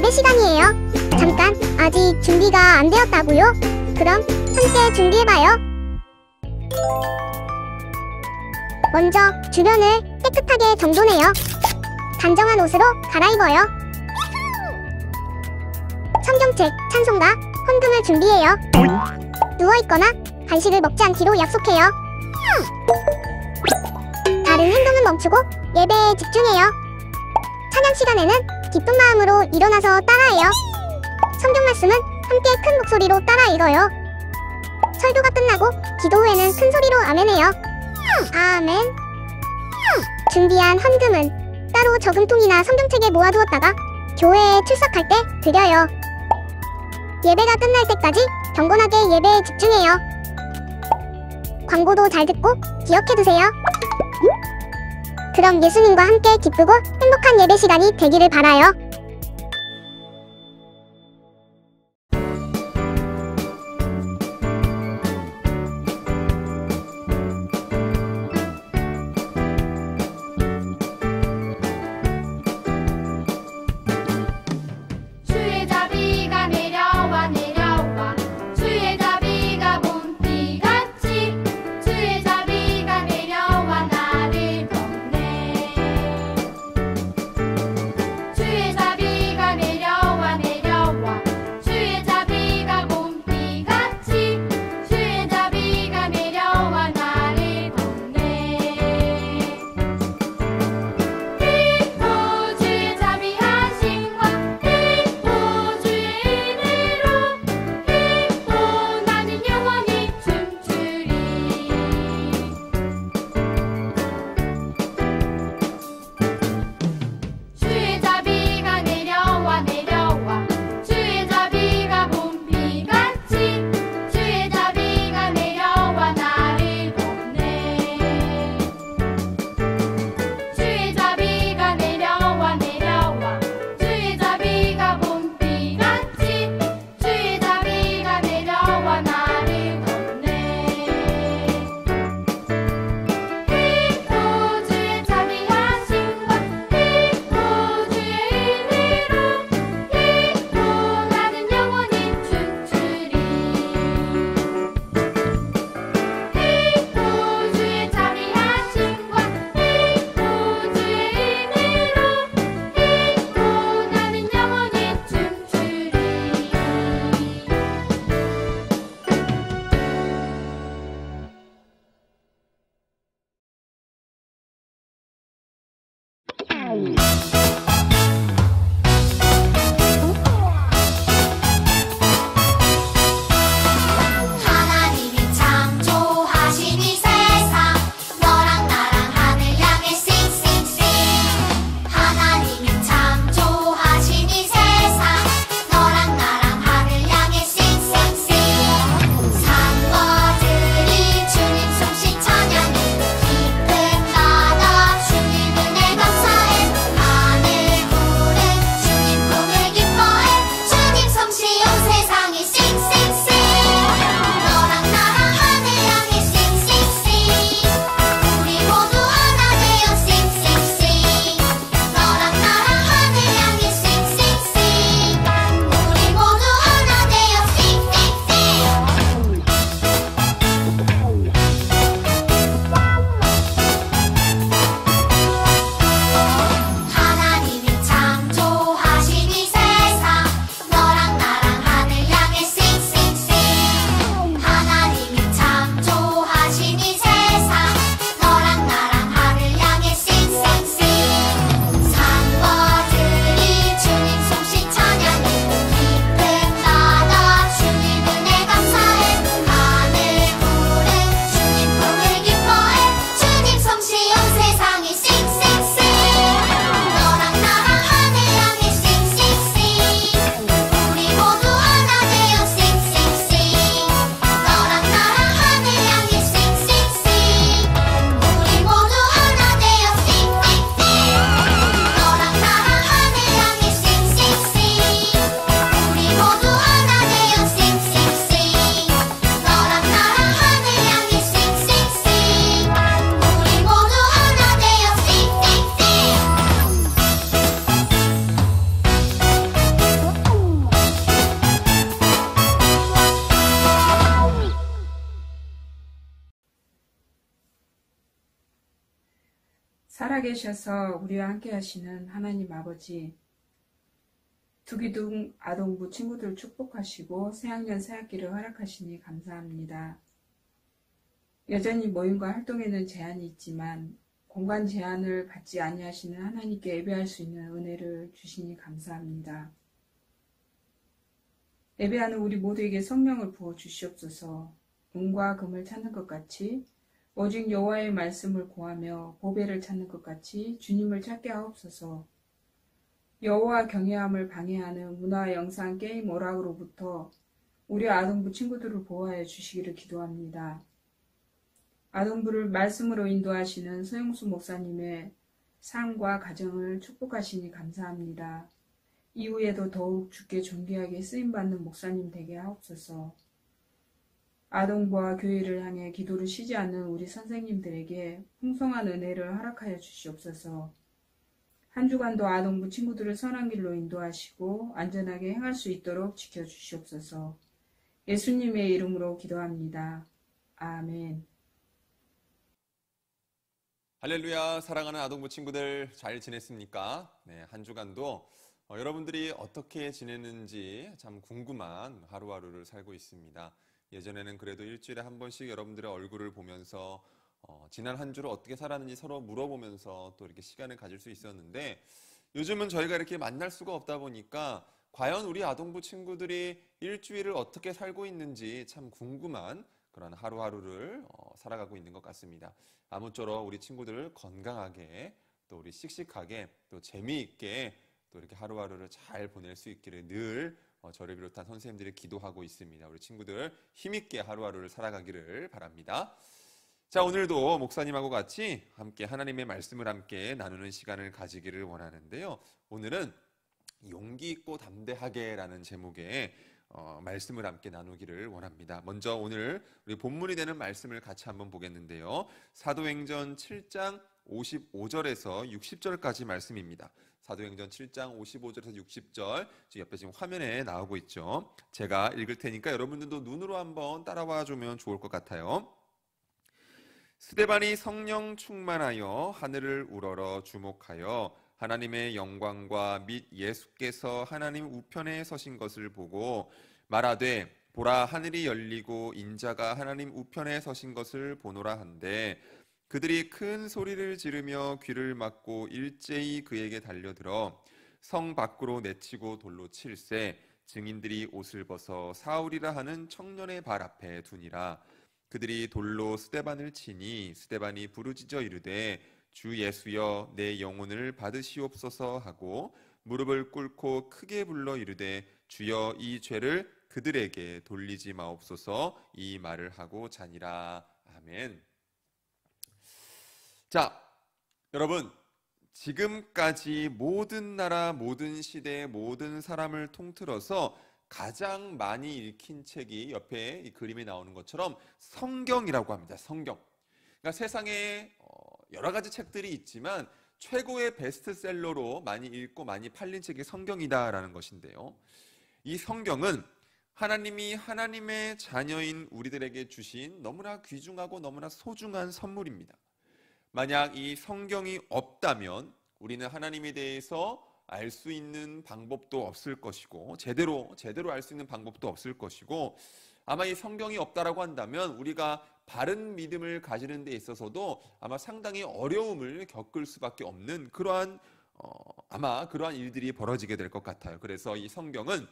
예배 시간이에요. 잠깐, 아직 준비가 안 되었다고요? 그럼 함께 준비해봐요. 먼저 주변을 깨끗하게 정돈해요. 단정한 옷으로 갈아입어요. 성경책, 찬송가, 헌금을 준비해요. 누워있거나 간식을 먹지 않기로 약속해요. 다른 행동은 멈추고 예배에 집중해요. 찬양 시간에는 기쁜 마음으로 일어나서 따라해요. 성경 말씀은 함께 큰 목소리로 따라 읽어요. 설교가 끝나고 기도 후에는 큰 소리로 아멘해요. 아멘. 준비한 헌금은 따로 저금통이나 성경책에 모아두었다가 교회에 출석할 때 드려요. 예배가 끝날 때까지 경건하게 예배에 집중해요. 광고도 잘 듣고 기억해두세요. 그럼 예수님과 함께 기쁘고 행복한 예배 시간이 되기를 바라요. 주의 자비가 내려와 내려와 주의 자비가 봄비같이 주의 자비가 내려와 나를 덮네 주의 살아계셔서 우리와 함께 하시는 하나님 아버지, 두기둥 아동부 친구들 축복하시고 새학년 새학기를 허락하시니 감사합니다. 여전히 모임과 활동에는 제한이 있지만 공간 제한을 받지 아니하시는 하나님께 예배할 수 있는 은혜를 주시니 감사합니다. 예배하는 우리 모두에게 성령을 부어 주시옵소서. 은과 금을 찾는 것 같이 오직 여호와의 말씀을 구하며 보배를 찾는 것 같이 주님을 찾게 하옵소서. 여호와 경외함을 방해하는 문화, 영상, 게임, 오락으로부터 우리 아동부 친구들을 보호하여 주시기를 기도합니다. 아동부를 말씀으로 인도하시는 서영수 목사님의 삶과 가정을 축복하시니 감사합니다. 이후에도 더욱 주께 존귀하게 쓰임받는 목사님 되게 하옵소서. 아동부와 교회를 향해 기도를 쉬지 않는 우리 선생님들에게 풍성한 은혜를 허락하여 주시옵소서. 한 주간도 아동부 친구들을 선한 길로 인도하시고 안전하게 행할 수 있도록 지켜주시옵소서. 예수님의 이름으로 기도합니다. 아멘. 할렐루야. 사랑하는 아동부 친구들 잘 지냈습니까? 네, 한 주간도 여러분들이 어떻게 지내는지 참 궁금한 하루하루를 살고 있습니다. 예전에는 그래도 일주일에 한 번씩 여러분들의 얼굴을 보면서 지난 한 주를 어떻게 살았는지 서로 물어보면서 또 이렇게 시간을 가질 수 있었는데, 요즘은 저희가 이렇게 만날 수가 없다 보니까 과연 우리 아동부 친구들이 일주일을 어떻게 살고 있는지 참 궁금한 그런 하루하루를 살아가고 있는 것 같습니다. 아무쪼록 우리 친구들 건강하게, 또 우리 씩씩하게, 또 재미있게 또 이렇게 하루하루를 잘 보낼 수 있기를 늘 저를 비롯한 선생님들이 기도하고 있습니다. 우리 친구들 힘있게 하루하루를 살아가기를 바랍니다. 자, 오늘도 목사님하고 같이 함께 하나님의 말씀을 함께 나누는 시간을 가지기를 원하는데요. 오늘은 용기 있고 담대하게라는 제목의 말씀을 함께 나누기를 원합니다. 먼저 오늘 우리 본문이 되는 말씀을 같이 한번 보겠는데요. 사도행전 7장 55절에서 60절까지 말씀입니다. 사도행전 7장 55절에서 60절 옆에 지금 화면에 나오고 있죠. 제가 읽을 테니까 여러분들도 눈으로 한번 따라와 주면 좋을 것 같아요. 스데반이 성령 충만하여 하늘을 우러러 주목하여 하나님의 영광과 및 예수께서 하나님 우편에 서신 것을 보고 말하되 보라 하늘이 열리고 인자가 하나님 우편에 서신 것을 보노라 한데, 그들이 큰 소리를 지르며 귀를 막고 일제히 그에게 달려들어 성 밖으로 내치고 돌로 칠세 증인들이 옷을 벗어 사울이라 하는 청년의 발 앞에 두니라. 그들이 돌로 스데반을 치니 스데반이 부르짖어 이르되 주 예수여 내 영혼을 받으시옵소서 하고 무릎을 꿇고 크게 불러 이르되 주여 이 죄를 그들에게 돌리지 마옵소서 이 말을 하고 자니라. 아멘. 자, 여러분, 지금까지 모든 나라, 모든 시대, 모든 사람을 통틀어서 가장 많이 읽힌 책이 옆에 이 그림에 나오는 것처럼 성경이라고 합니다. 성경. 그러니까 세상에 여러 가지 책들이 있지만 최고의 베스트셀러로 많이 읽고 많이 팔린 책이 성경이다라는 것인데요. 이 성경은 하나님이 하나님의 자녀인 우리들에게 주신 너무나 귀중하고 너무나 소중한 선물입니다. 만약 이 성경이 없다면 우리는 하나님에 대해서 알 수 있는 방법도 없을 것이고 제대로 알 수 있는 방법도 없을 것이고, 아마 이 성경이 없다라고 한다면 우리가 바른 믿음을 가지는 데 있어서도 아마 상당히 어려움을 겪을 수밖에 없는 아마 그러한 일들이 벌어지게 될 것 같아요. 그래서 이 성경은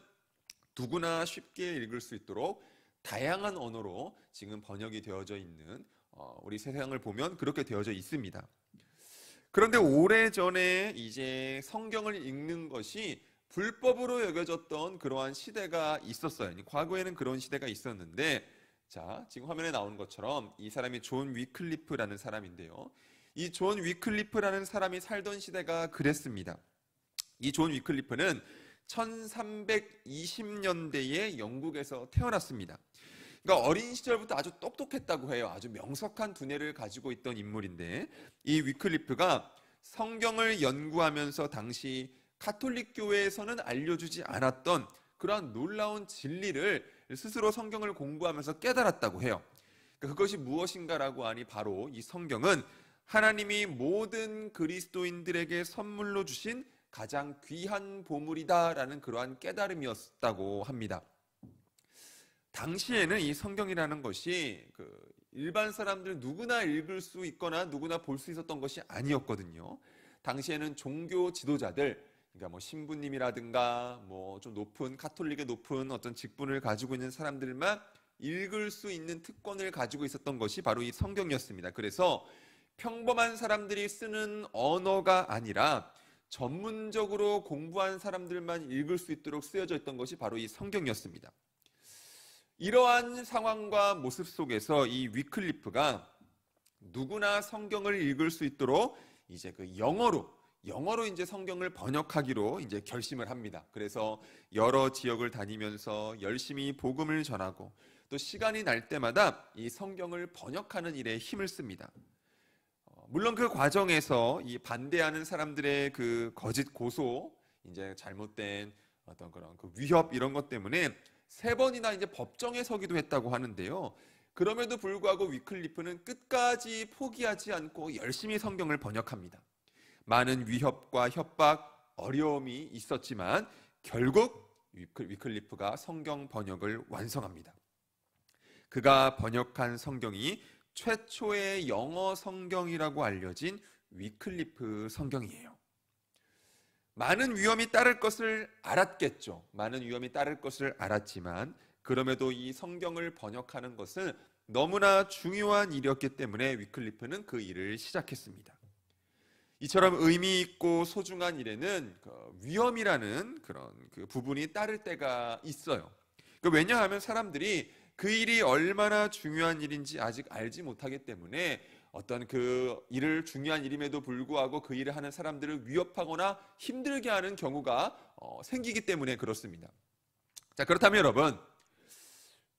누구나 쉽게 읽을 수 있도록 다양한 언어로 지금 번역이 되어져 있는, 우리 세상을 보면 그렇게 되어져 있습니다. 그런데 오래전에 이제 성경을 읽는 것이 불법으로 여겨졌던 그러한 시대가 있었어요. 과거에는 그런 시대가 있었는데, 자, 지금 화면에 나오는 것처럼 이 사람이 존 위클리프라는 사람인데요. 이 존 위클리프라는 사람이 살던 시대가 그랬습니다. 이 존 위클리프는 1320년대에 영국에서 태어났습니다. 그러니까 어린 시절부터 아주 똑똑했다고 해요. 아주 명석한 두뇌를 가지고 있던 인물인데, 이 위클리프가 성경을 연구하면서 당시 가톨릭 교회에서는 알려주지 않았던 그러한 놀라운 진리를 스스로 성경을 공부하면서 깨달았다고 해요. 그러니까 그것이 무엇인가라고 하니 바로 이 성경은 하나님이 모든 그리스도인들에게 선물로 주신 가장 귀한 보물이다라는 그러한 깨달음이었다고 합니다. 당시에는 이 성경이라는 것이 일반 사람들 누구나 읽을 수 있거나 누구나 볼 수 있었던 것이 아니었거든요. 당시에는 종교 지도자들, 그러니까 뭐 신부님이라든가 뭐 좀 높은 가톨릭의 높은 어떤 직분을 가지고 있는 사람들만 읽을 수 있는 특권을 가지고 있었던 것이 바로 이 성경이었습니다. 그래서 평범한 사람들이 쓰는 언어가 아니라 전문적으로 공부한 사람들만 읽을 수 있도록 쓰여져 있던 것이 바로 이 성경이었습니다. 이러한 상황과 모습 속에서 이 위클리프가 누구나 성경을 읽을 수 있도록 이제 영어로 이제 성경을 번역하기로 이제 결심을 합니다. 그래서 여러 지역을 다니면서 열심히 복음을 전하고 또 시간이 날 때마다 이 성경을 번역하는 일에 힘을 씁니다. 물론 그 과정에서 이 반대하는 사람들의 그 거짓 고소, 이제 잘못된 어떤 그런 그 위협 이런 것 때문에 3번이나 이제 법정에 서기도 했다고 하는데요. 그럼에도 불구하고 위클리프는 끝까지 포기하지 않고 열심히 성경을 번역합니다. 많은 위협과 협박, 어려움이 있었지만 결국 위클리프가 성경 번역을 완성합니다. 그가 번역한 성경이 최초의 영어 성경이라고 알려진 위클리프 성경이에요. 많은 위험이 따를 것을 알았겠죠. 많은 위험이 따를 것을 알았지만 그럼에도 이 성경을 번역하는 것은 너무나 중요한 일이었기 때문에 위클리프는 그 일을 시작했습니다. 이처럼 의미 있고 소중한 일에는 위험이라는 그런 그 부분이 따를 때가 있어요. 왜냐하면 사람들이 그 일이 얼마나 중요한 일인지 아직 알지 못하기 때문에 어떤 그 일을 중요한 일임에도 불구하고 그 일을 하는 사람들을 위협하거나 힘들게 하는 경우가 생기기 때문에 그렇습니다. 자, 그렇다면 여러분,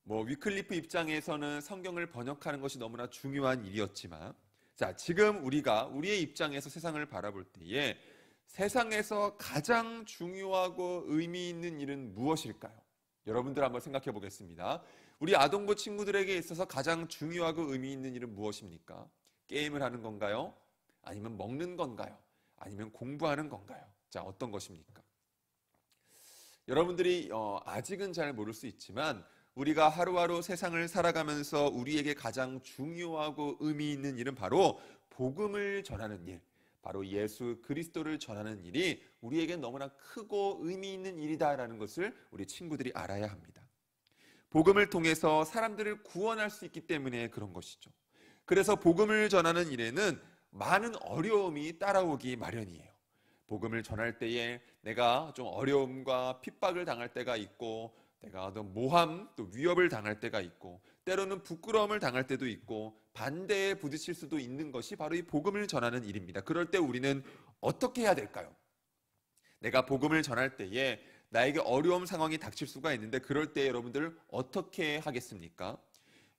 위클리프 입장에서는 성경을 번역하는 것이 너무나 중요한 일이었지만, 자, 지금 우리의 입장에서 세상을 바라볼 때에 세상에서 가장 중요하고 의미 있는 일은 무엇일까요? 여러분들 한번 생각해 보겠습니다. 우리 아동부 친구들에게 있어서 가장 중요하고 의미 있는 일은 무엇입니까? 게임을 하는 건가요? 아니면 먹는 건가요? 아니면 공부하는 건가요? 자, 어떤 것입니까? 여러분들이 아직은 잘 모를 수 있지만 우리가 하루하루 세상을 살아가면서 우리에게 가장 중요하고 의미 있는 일은 바로 복음을 전하는 일, 바로 예수 그리스도를 전하는 일이 우리에게 너무나 크고 의미 있는 일이다라는 것을 우리 친구들이 알아야 합니다. 복음을 통해서 사람들을 구원할 수 있기 때문에 그런 것이죠. 그래서 복음을 전하는 일에는 많은 어려움이 따라오기 마련이에요. 복음을 전할 때에 내가 좀 어려움과 핍박을 당할 때가 있고, 내가 어떤 모함 또 위협을 당할 때가 있고, 때로는 부끄러움을 당할 때도 있고, 반대에 부딪힐 수도 있는 것이 바로 이 복음을 전하는 일입니다. 그럴 때 우리는 어떻게 해야 될까요? 내가 복음을 전할 때에 나에게 어려운 상황이 닥칠 수가 있는데 그럴 때 여러분들 어떻게 하겠습니까?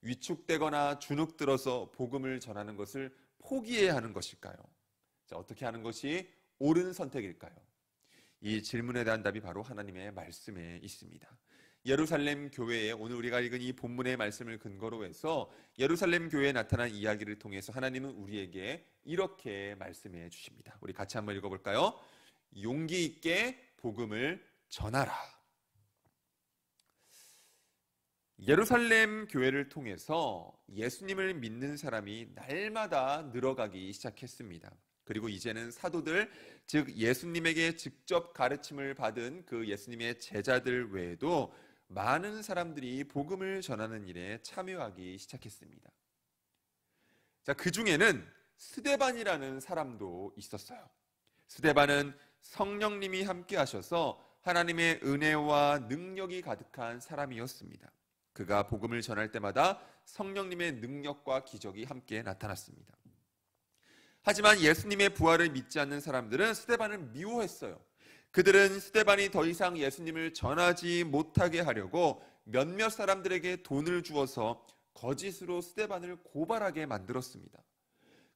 위축되거나 주눅들어서 복음을 전하는 것을 포기해야 하는 것일까요? 자, 어떻게 하는 것이 옳은 선택일까요? 이 질문에 대한 답이 바로 하나님의 말씀에 있습니다. 예루살렘 교회에 오늘 우리가 읽은 이 본문의 말씀을 근거로 해서 예루살렘 교회에 나타난 이야기를 통해서 하나님은 우리에게 이렇게 말씀해 주십니다. 우리 같이 한번 읽어볼까요? 용기 있게 복음을 전하라. 예루살렘 교회를 통해서 예수님을 믿는 사람이 날마다 늘어가기 시작했습니다. 그리고 이제는 사도들, 즉 예수님에게 직접 가르침을 받은 그 예수님의 제자들 외에도 많은 사람들이 복음을 전하는 일에 참여하기 시작했습니다. 자, 그 중에는 스데반이라는 사람도 있었어요. 스데반은 성령님이 함께 하셔서 하나님의 은혜와 능력이 가득한 사람이었습니다. 그가 복음을 전할 때마다 성령님의 능력과 기적이 함께 나타났습니다. 하지만 예수님의 부활을 믿지 않는 사람들은 스데반을 미워했어요. 그들은 스데반이 더 이상 예수님을 전하지 못하게 하려고 몇몇 사람들에게 돈을 주어서 거짓으로 스데반을 고발하게 만들었습니다.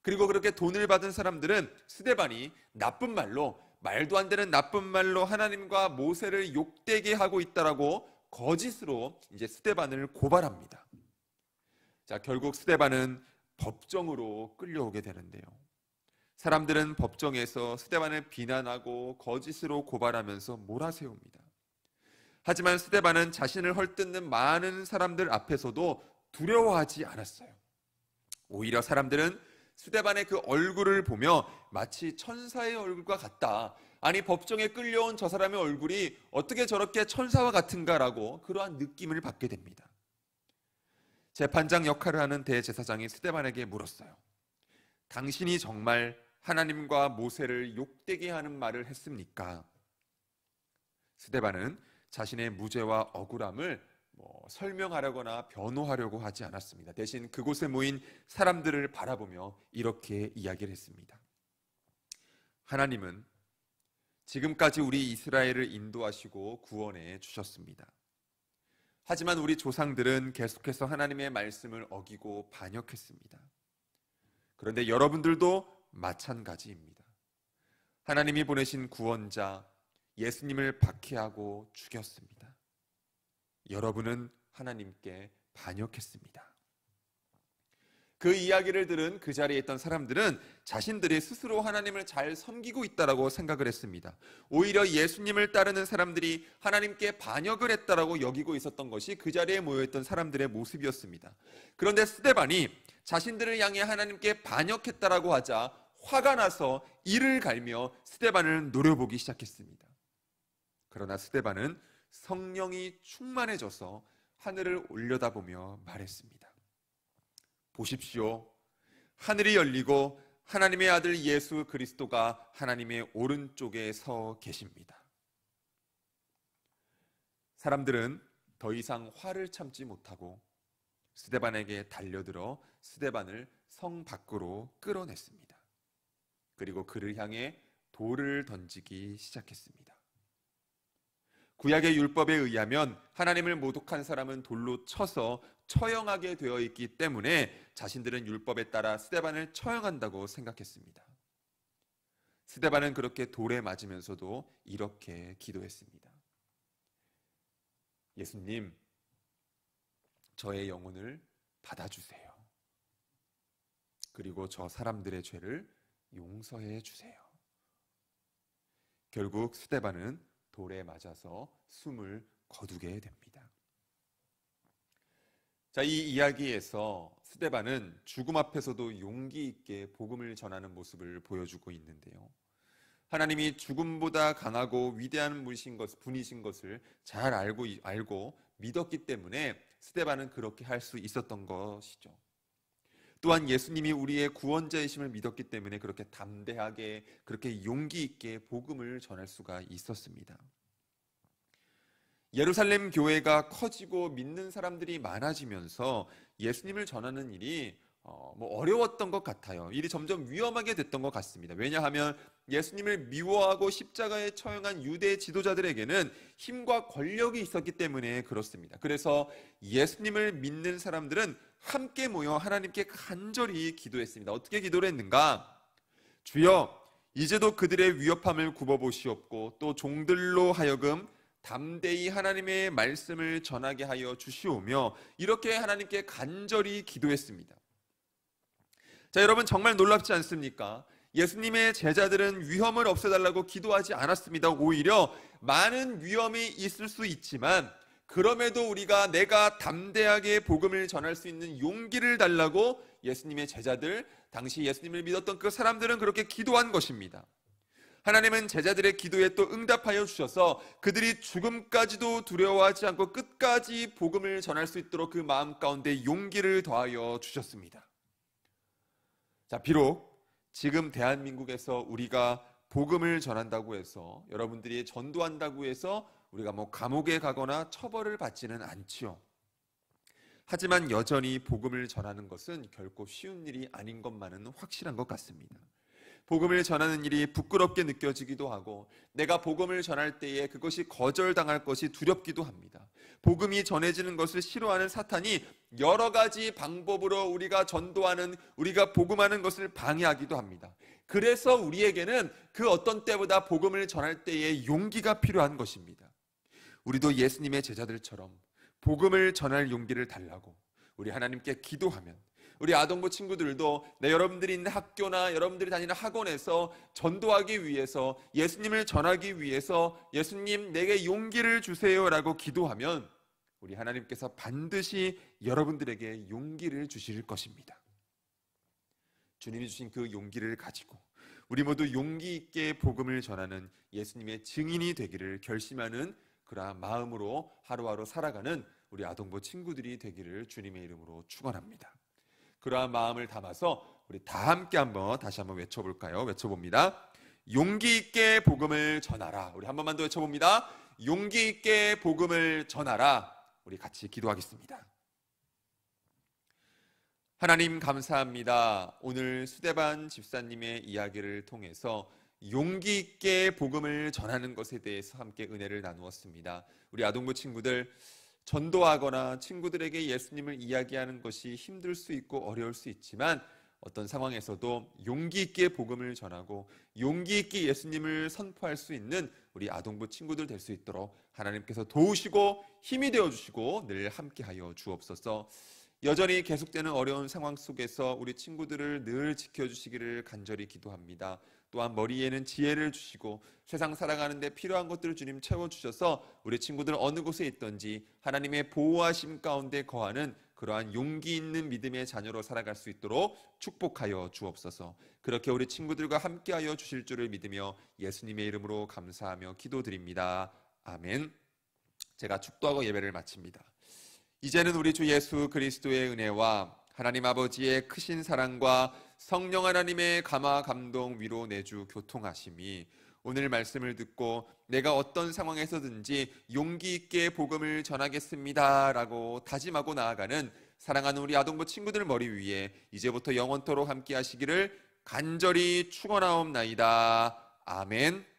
그리고 그렇게 돈을 받은 사람들은 스데반이 나쁜 말로, 말도 안 되는 나쁜 말로 하나님과 모세를 욕되게 하고 있다라고 거짓으로 이제 스데반을 고발합니다. 자, 결국 스데반은 법정으로 끌려오게 되는데요. 사람들은 법정에서 스데반을 비난하고 거짓으로 고발하면서 몰아세웁니다. 하지만 스데반은 자신을 헐뜯는 많은 사람들 앞에서도 두려워하지 않았어요. 오히려 사람들은 스데반의 그 얼굴을 보며 마치 천사의 얼굴과 같다. 아니, 법정에 끌려온 저 사람의 얼굴이 어떻게 저렇게 천사와 같은가라고 그러한 느낌을 받게 됩니다. 재판장 역할을 하는 대제사장이 스데반에게 물었어요. 당신이 정말 하나님과 모세를 욕되게 하는 말을 했습니까? 스데반은 자신의 무죄와 억울함을 설명하려거나 변호하려고 하지 않았습니다. 대신 그곳에 모인 사람들을 바라보며 이렇게 이야기를 했습니다. 하나님은 지금까지 우리 이스라엘을 인도하시고 구원해 주셨습니다. 하지만 우리 조상들은 계속해서 하나님의 말씀을 어기고 반역했습니다. 그런데 여러분들도 마찬가지입니다. 하나님이 보내신 구원자 예수님을 박해하고 죽였습니다. 여러분은 하나님께 반역했습니다. 그 이야기를 들은 그 자리에 있던 사람들은 자신들이 스스로 하나님을 잘 섬기고 있다고 생각을 했습니다. 오히려 예수님을 따르는 사람들이 하나님께 반역을 했다고 여기고 있었던 것이 그 자리에 모여있던 사람들의 모습이었습니다. 그런데 스데반이 자신들을 향해 하나님께 반역했다고 하자 화가 나서 이를 갈며 스데반을 노려보기 시작했습니다. 그러나 스데반은 성령이 충만해져서 하늘을 올려다보며 말했습니다. 보십시오. 하늘이 열리고 하나님의 아들 예수 그리스도가 하나님의 오른쪽에 서 계십니다. 사람들은 더 이상 화를 참지 못하고 스데반에게 달려들어 스데반을 성 밖으로 끌어냈습니다. 그리고 그를 향해 돌을 던지기 시작했습니다. 구약의 율법에 의하면 하나님을 모독한 사람은 돌로 쳐서 처형하게 되어 있기 때문에 자신들은 율법에 따라 스데반을 처형한다고 생각했습니다. 스데반은 그렇게 돌에 맞으면서도 이렇게 기도했습니다. 예수님, 저의 영혼을 받아주세요. 그리고 저 사람들의 죄를 용서해 주세요. 결국 스데반은 돌에 맞아서 숨을 거두게 됩니다. 자, 이 이야기에서 스데반은 죽음 앞에서도 용기 있게 복음을 전하는 모습을 보여주고 있는데요. 하나님이 죽음보다 강하고 위대한 분이신 것을 잘 알고 믿었기 때문에 스데반은 그렇게 할 수 있었던 것이죠. 또한 예수님이 우리의 구원자이심을 믿었기 때문에 그렇게 담대하게, 그렇게 용기 있게 복음을 전할 수가 있었습니다. 예루살렘 교회가 커지고 믿는 사람들이 많아지면서 예수님을 전하는 일이 어려웠던 것 같아요. 일이 점점 위험하게 됐던 것 같습니다. 왜냐하면 예수님을 미워하고 십자가에 처형한 유대 지도자들에게는 힘과 권력이 있었기 때문에 그렇습니다. 그래서 예수님을 믿는 사람들은 함께 모여 하나님께 간절히 기도했습니다. 어떻게 기도를 했는가? 주여, 이제도 그들의 위협함을 굽어보시옵고 또 종들로 하여금 담대히 하나님의 말씀을 전하게 하여 주시오며 이렇게 하나님께 간절히 기도했습니다. 자, 여러분, 정말 놀랍지 않습니까? 예수님의 제자들은 위험을 없애달라고 기도하지 않았습니다. 오히려 많은 위험이 있을 수 있지만 그럼에도 내가 담대하게 복음을 전할 수 있는 용기를 달라고 예수님의 제자들, 당시 예수님을 믿었던 그 사람들은 그렇게 기도한 것입니다. 하나님은 제자들의 기도에 또 응답하여 주셔서 그들이 죽음까지도 두려워하지 않고 끝까지 복음을 전할 수 있도록 그 마음 가운데 용기를 더하여 주셨습니다. 자, 비록 지금 대한민국에서 우리가 복음을 전한다고 해서, 여러분들이 전도한다고 해서 우리가 감옥에 가거나 처벌을 받지는 않지요. 하지만 여전히 복음을 전하는 것은 결코 쉬운 일이 아닌 것만은 확실한 것 같습니다. 복음을 전하는 일이 부끄럽게 느껴지기도 하고 내가 복음을 전할 때에 그것이 거절당할 것이 두렵기도 합니다. 복음이 전해지는 것을 싫어하는 사탄이 여러 가지 방법으로 우리가 전도하는, 우리가 복음하는 것을 방해하기도 합니다. 그래서 우리에게는 그 어떤 때보다 복음을 전할 때에 용기가 필요한 것입니다. 우리도 예수님의 제자들처럼 복음을 전할 용기를 달라고 우리 하나님께 기도하면, 우리 아동부 친구들도 여러분들이 있는 학교나 여러분들이 다니는 학원에서 전도하기 위해서, 예수님을 전하기 위해서 예수님 내게 용기를 주세요라고 기도하면 우리 하나님께서 반드시 여러분들에게 용기를 주실 것입니다. 주님이 주신 그 용기를 가지고 우리 모두 용기 있게 복음을 전하는 예수님의 증인이 되기를 결심하는 그러한 마음으로 하루하루 살아가는 우리 아동부 친구들이 되기를 주님의 이름으로 축원합니다. 그러한 마음을 담아서 우리 다 함께 다시 한번 외쳐볼까요? 외쳐봅니다. 용기 있게 복음을 전하라. 우리 한 번만 더 외쳐봅니다. 용기 있게 복음을 전하라. 우리 같이 기도하겠습니다. 하나님 감사합니다. 오늘 수대반 집사님의 이야기를 통해서 용기 있게 복음을 전하는 것에 대해서 함께 은혜를 나누었습니다. 우리 아동부 친구들, 전도하거나 친구들에게 예수님을 이야기하는 것이 힘들 수 있고 어려울 수 있지만 어떤 상황에서도 용기 있게 복음을 전하고 용기 있게 예수님을 선포할 수 있는 우리 아동부 친구들 될 수 있도록 하나님께서 도우시고 힘이 되어주시고 늘 함께하여 주옵소서. 여전히 계속되는 어려운 상황 속에서 우리 친구들을 늘 지켜주시기를 간절히 기도합니다. 또한 머리에는 지혜를 주시고 세상 살아가는 데 필요한 것들을 주님 채워주셔서 우리 친구들 어느 곳에 있든지 하나님의 보호하심 가운데 거하는 그러한 용기 있는 믿음의 자녀로 살아갈 수 있도록 축복하여 주옵소서. 그렇게 우리 친구들과 함께하여 주실 줄을 믿으며 예수님의 이름으로 감사하며 기도드립니다. 아멘. 제가 축도하고 예배를 마칩니다. 이제는 우리 주 예수 그리스도의 은혜와 하나님 아버지의 크신 사랑과 성령 하나님의 감화 감동 위로 내주 교통하심이 오늘 말씀을 듣고 내가 어떤 상황에서든지 용기 있게 복음을 전하겠습니다 라고 다짐하고 나아가는 사랑하는 우리 아동부 친구들 머리 위에 이제부터 영원토록 함께 하시기를 간절히 축원하옵나이다. 아멘.